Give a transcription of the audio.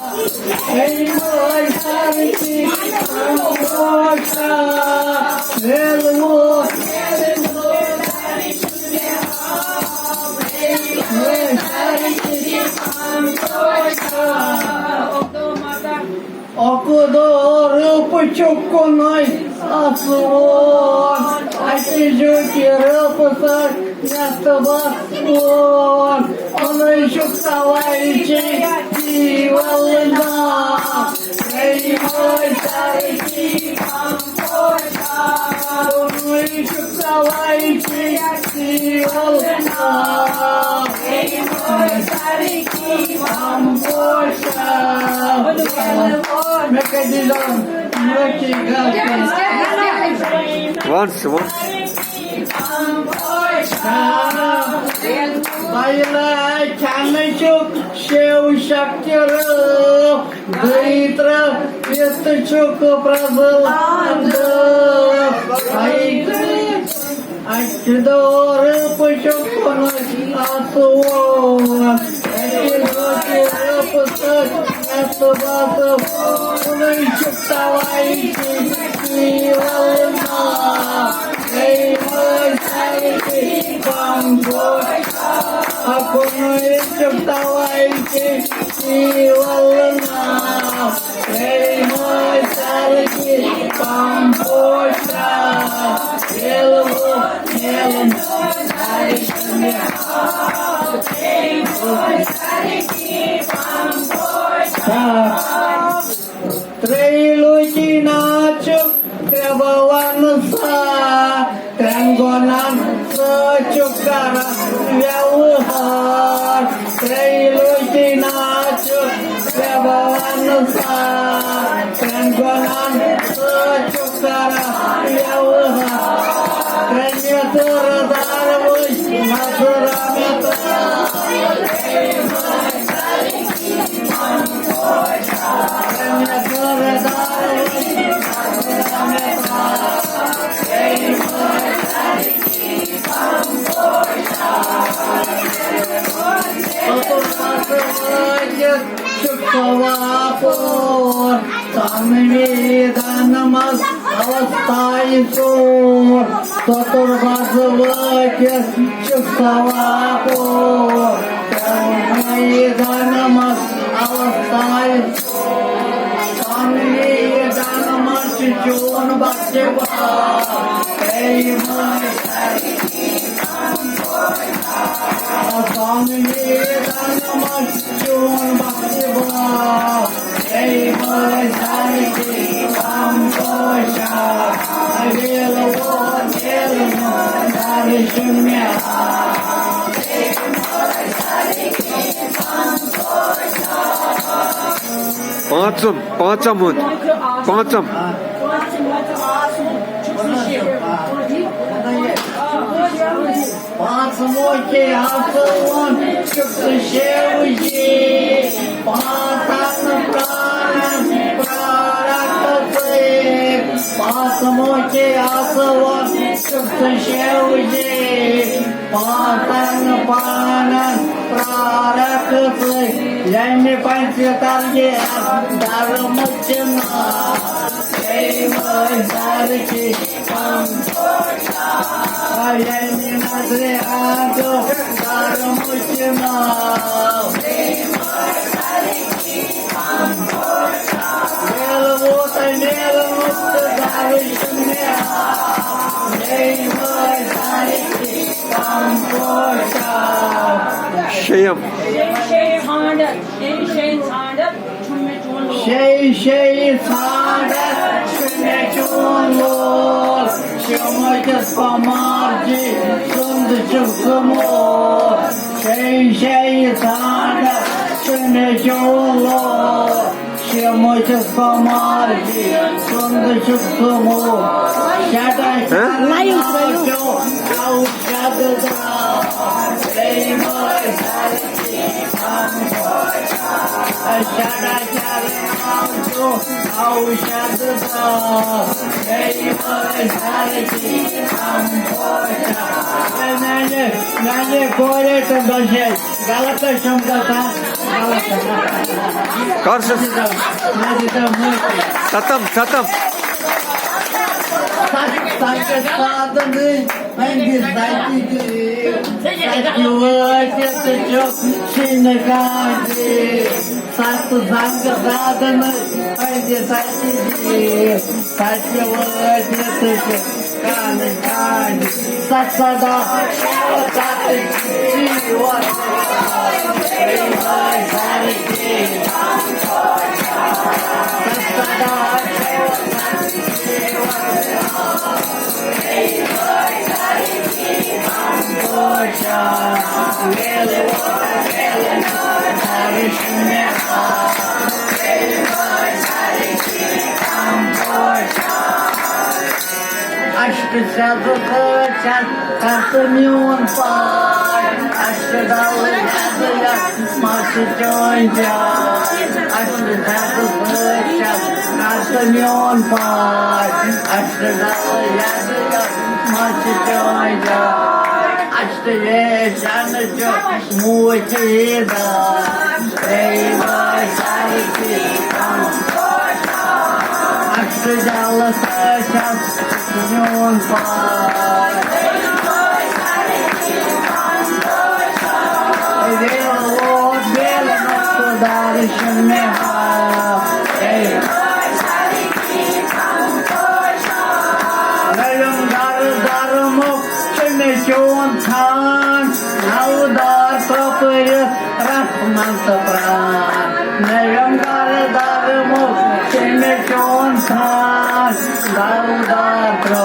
Ey boy sarki amboşa Velvo Okudur puçukunay asıvon Açıcık yarıpısak yatıbasvon Onu şuk savayıcı divalına Ey boy sarki amboşa Onu şuk savayıcı divalına Ey boy sarki amboşa Once. Bayla kendi çok şakırı Gıytra piyasta çok prazılandı Açıdoğru puşuk konuş asuvan Açıdoğru puşuk yatıbatı Bunu çok savayıcı divalına Ey boy sarki amboşa Akunu çok savayıcı divalına Ey boy sarki amboşa Yelvo yelvo Ey boy sarki amboşa Trilogi naçuk Kebawansa Trenggonan secukara Yawuhar Trilogi naçuk Kebawansa Trenggonan secukara Yawuhar Trenyatur darwush Masuramita Çukavapur Samvidanamaz avastayı sur Sotur bazıvıkız Çukavapur Samvidanamaz avastayı Samvidanamaz çocuğun bakıva Ey boy sarki amboşa Samvidanamaz çocuğun bakıva Ey boy sarki amboşa Velvo velvo darışmya Ey boy sarki amboşa ପାଞ୍ଚam. पाँच मोके आसवन चुक्त शेवजी पाँच प्राण प्राणकसे पाँच मोके आसवन चुक्त शेवजी पाँच प्राण प्राणकसे यांनी पंचतारगे धर्मचना Ey boy sarki amboşa Ayeni madreado darmuchna Ey boy sarki amboşa Velvo tanelvo darishmya Ey boy sarki amboşa Şeyim. Şey sandet şüne çulur Şımışız pamarcı sundu çıksımur Şey sandet şüne çulur Şımışız pamarcı sundu çıksımur Şadan şadan kavuşadıda Ey boy sarki amboşa Şadan Avşadıda Ey boy sarki amboşa Nane koyretim da şey Galata şamdata Karşı satım. Sanki kadını hangi saçıcı Saçı çok şinagacı Saçı sanki kadını hangi saçıcı Saçı çok kanagacı Saçada saçıcı var Aşkı çaldıkça kahtamyon var Aşkı dalı yazıya maçı çoğunca Aşkı çaldıkça kahtamyon var Aşkı dalı yazıya maçı çoğunca Aşkı yaşanı çok mutluydu Eyvah şarkı Aşkı dalı saçan Yon far Velo bela nato darishin me ha Nayam dar muk chine chon than Naudar tapir rahman tapran Nayam dar muk chine chon than Naudar